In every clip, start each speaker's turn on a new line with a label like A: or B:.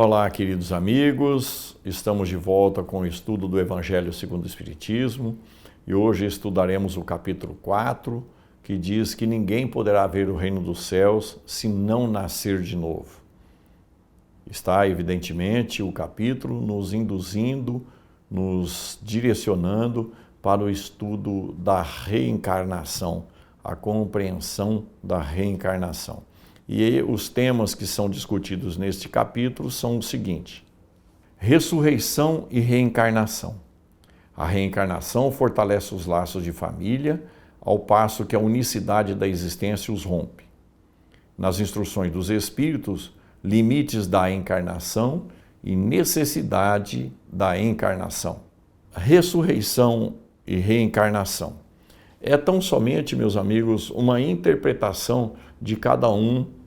A: Olá, queridos amigos, estamos de volta com o estudo do Evangelho segundo o Espiritismo e hoje estudaremos o capítulo 4, que diz que ninguém poderá ver o reino dos céus se não nascer de novo. Está, evidentemente, o capítulo nos induzindo, nos direcionando para o estudo da reencarnação, a compreensão da reencarnação. E os temas que são discutidos neste capítulo são o seguinte: ressurreição e reencarnação. A reencarnação fortalece os laços de família, ao passo que a unicidade da existência os rompe. Nas instruções dos Espíritos, limites da encarnação e necessidade da encarnação. Ressurreição e reencarnação. É tão somente, meus amigos, uma interpretação de cada uma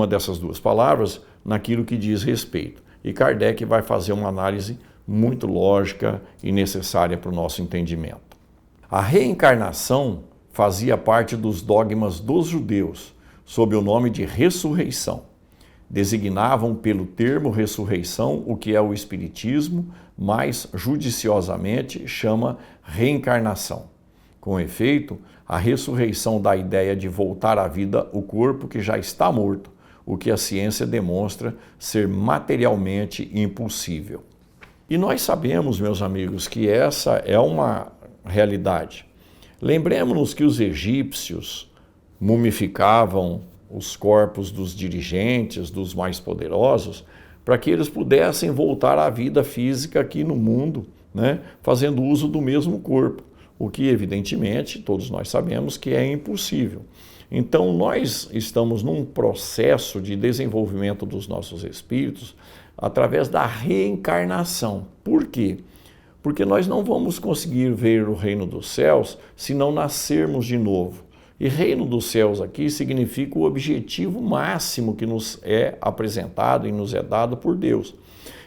A: dessas duas palavras naquilo que diz respeito. E Kardec vai fazer uma análise muito lógica e necessária para o nosso entendimento. A reencarnação fazia parte dos dogmas dos judeus, sob o nome de ressurreição. Designavam pelo termo ressurreição o que é o Espiritismo, mais judiciosamente chama reencarnação. Com efeito, a ressurreição dá a ideia de voltar à vida o corpo que já está morto, o que a ciência demonstra ser materialmente impossível. E nós sabemos, meus amigos, que essa é uma realidade. Lembremos-nos que os egípcios mumificavam os corpos dos dirigentes, dos mais poderosos, para que eles pudessem voltar à vida física aqui no mundo, fazendo uso do mesmo corpo. O que, evidentemente, todos nós sabemos que é impossível. Então, nós estamos num processo de desenvolvimento dos nossos espíritos através da reencarnação. Por quê? Porque nós não vamos conseguir ver o reino dos céus se não nascermos de novo. E reino dos céus aqui significa o objetivo máximo que nos é apresentado e nos é dado por Deus.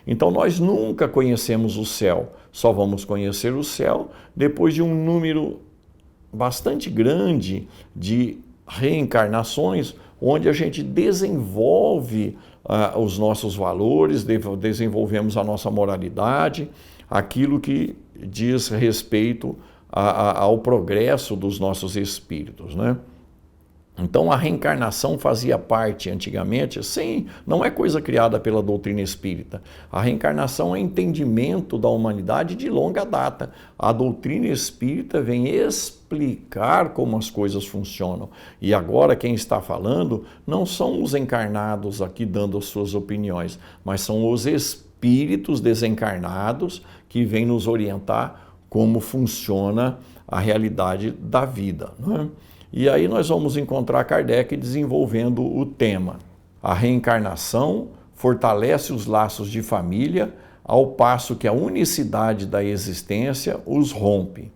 A: Então nós nunca conhecemos o céu, só vamos conhecer o céu depois de um número bastante grande de reencarnações, onde a gente desenvolve os nossos valores, desenvolvemos a nossa moralidade, aquilo que diz respeito ao progresso dos nossos espíritos, Então a reencarnação fazia parte antigamente, sim, não é coisa criada pela doutrina espírita. A reencarnação é entendimento da humanidade de longa data. A doutrina espírita vem explicar como as coisas funcionam. E agora quem está falando não são os encarnados aqui dando as suas opiniões, mas são os espíritos desencarnados que vêm nos orientar como funciona a realidade da vida, E aí nós vamos encontrar Kardec desenvolvendo o tema. A reencarnação fortalece os laços de família, ao passo que a unicidade da existência os rompe.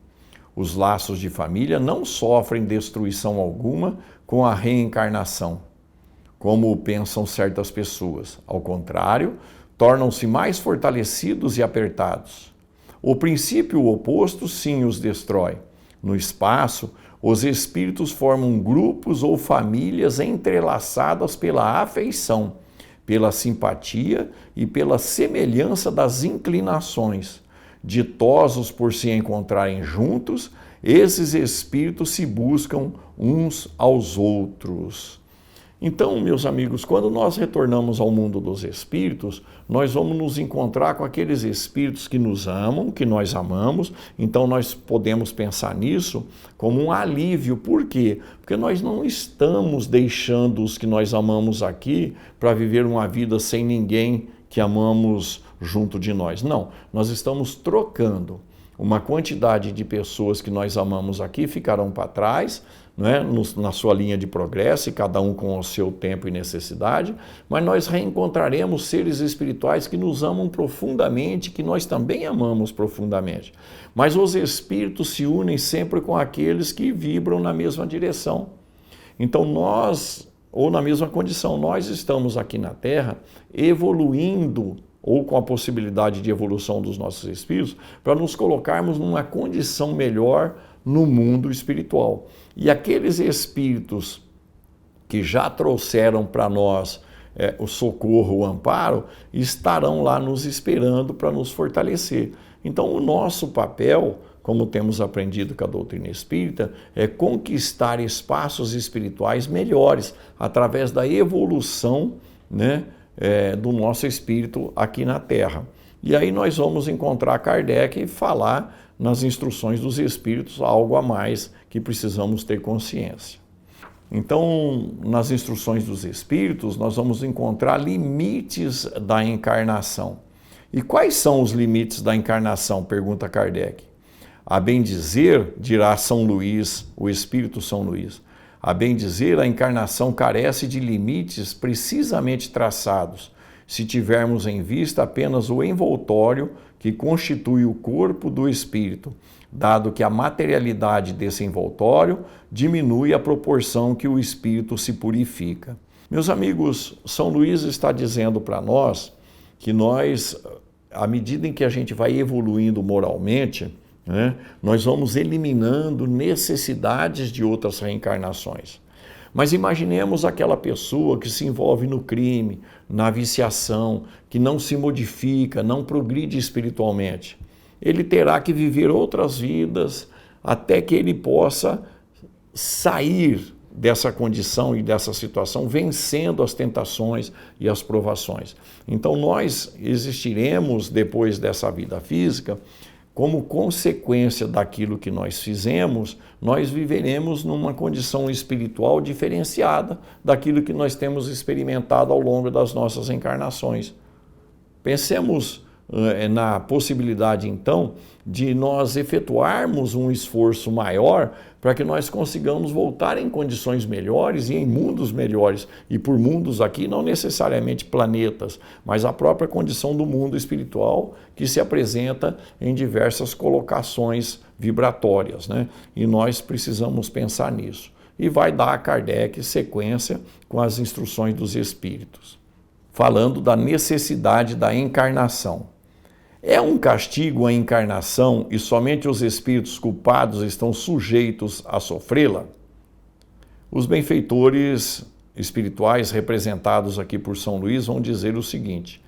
A: Os laços de família não sofrem destruição alguma com a reencarnação, como pensam certas pessoas. Ao contrário, tornam-se mais fortalecidos e apertados. O princípio oposto sim os destrói. No espaço, os espíritos formam grupos ou famílias entrelaçadas pela afeição, pela simpatia e pela semelhança das inclinações. Ditosos por se encontrarem juntos, esses espíritos se buscam uns aos outros. Então, meus amigos, quando nós retornamos ao mundo dos espíritos, nós vamos nos encontrar com aqueles espíritos que nos amam, que nós amamos. Então, nós podemos pensar nisso como um alívio. Por quê? Porque nós não estamos deixando os que nós amamos aqui para viver uma vida sem ninguém que amamos junto de nós. Não, nós estamos trocando. Uma quantidade de pessoas que nós amamos aqui ficarão para trás, na sua linha de progresso, e cada um com o seu tempo e necessidade, mas nós reencontraremos seres espirituais que nos amam profundamente, que nós também amamos profundamente. Mas os espíritos se unem sempre com aqueles que vibram na mesma direção. Então nós, ou na mesma condição, nós estamos aqui na Terra evoluindo, ou com a possibilidade de evolução dos nossos espíritos, para nos colocarmos numa condição melhor no mundo espiritual. E aqueles espíritos que já trouxeram para nós o socorro, o amparo, estarão lá nos esperando para nos fortalecer. Então, o nosso papel, como temos aprendido com a doutrina espírita, é conquistar espaços espirituais melhores através da evolução, né, do nosso espírito aqui na Terra. E aí nós vamos encontrar Kardec e falar nas instruções dos espíritos algo a mais que precisamos ter consciência. Então, nas instruções dos espíritos, nós vamos encontrar limites da encarnação. E quais são os limites da encarnação? Pergunta Kardec. A bem dizer, dirá São Luís, o Espírito São Luís, a bem dizer, a encarnação carece de limites precisamente traçados, se tivermos em vista apenas o envoltório que constitui o corpo do espírito, dado que a materialidade desse envoltório diminui à proporção que o espírito se purifica. Meus amigos, São Luís está dizendo para nós que nós, à medida em que a gente vai evoluindo moralmente, né, nós vamos eliminando necessidades de outras reencarnações. Mas imaginemos aquela pessoa que se envolve no crime, na viciação, que não se modifica, não progride espiritualmente. Ele terá que viver outras vidas até que ele possa sair dessa condição e dessa situação, vencendo as tentações e as provações. Então nós existiremos depois dessa vida física, como consequência daquilo que nós fizemos, nós viveremos numa condição espiritual diferenciada daquilo que nós temos experimentado ao longo das nossas encarnações. Pensemos na possibilidade, então, de nós efetuarmos um esforço maior para que nós consigamos voltar em condições melhores e em mundos melhores. E por mundos aqui, não necessariamente planetas, mas a própria condição do mundo espiritual que se apresenta em diversas colocações vibratórias, né? E nós precisamos pensar nisso. E vai dar a Kardec sequência com as instruções dos espíritos, falando da necessidade da encarnação. É um castigo a encarnação e somente os espíritos culpados estão sujeitos a sofrê-la? Os benfeitores espirituais representados aqui por São Luís vão dizer o seguinte: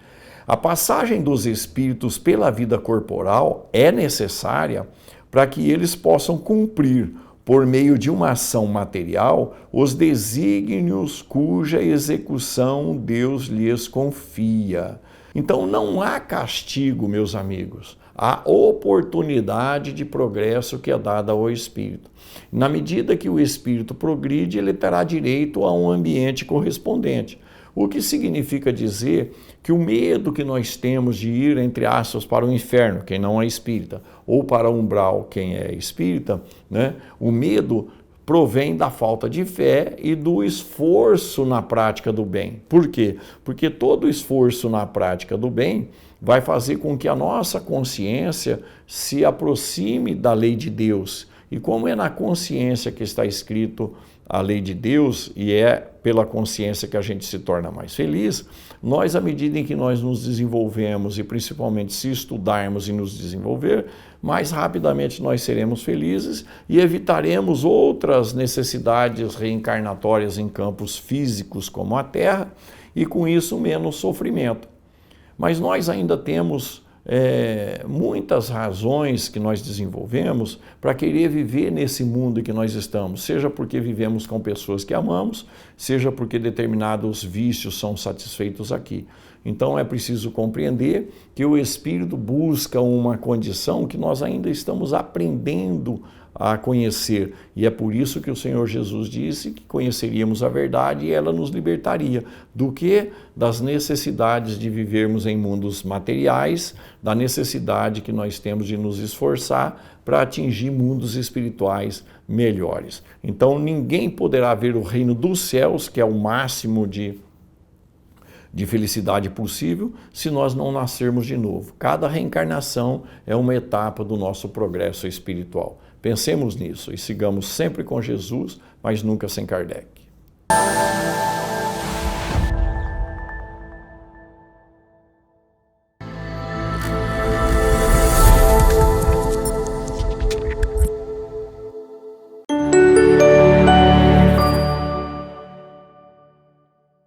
A: a passagem dos espíritos pela vida corporal é necessária para que eles possam cumprir, por meio de uma ação material, os desígnios cuja execução Deus lhes confia. Então não há castigo, meus amigos, há oportunidade de progresso que é dada ao espírito. Na medida que o espírito progride, ele terá direito a um ambiente correspondente. O que significa dizer que o medo que nós temos de ir, entre aspas, para o inferno, quem não é espírita, ou para o umbral, quem é espírita, né? O medo provém da falta de fé e do esforço na prática do bem. Por quê? Porque todo esforço na prática do bem vai fazer com que a nossa consciência se aproxime da lei de Deus. E como é na consciência que está escrito a lei de Deus, e é pela consciência que a gente se torna mais feliz, nós, à medida em que nós nos desenvolvemos, e principalmente se estudarmos e nos desenvolver, mais rapidamente nós seremos felizes e evitaremos outras necessidades reencarnatórias em campos físicos como a Terra, e com isso menos sofrimento. Mas nós ainda temos muitas razões que nós desenvolvemos para querer viver nesse mundo em que nós estamos, seja porque vivemos com pessoas que amamos, seja porque determinados vícios são satisfeitos aqui. Então é preciso compreender que o espírito busca uma condição que nós ainda estamos aprendendo a conhecer, e é por isso que o Senhor Jesus disse que conheceríamos a verdade e ela nos libertaria do que? Das necessidades de vivermos em mundos materiais, da necessidade que nós temos de nos esforçar para atingir mundos espirituais melhores. Então ninguém poderá ver o reino dos céus, que é o máximo de felicidade possível, se nós não nascermos de novo. Cada reencarnação é uma etapa do nosso progresso espiritual. Pensemos nisso e sigamos sempre com Jesus, mas nunca sem Kardec.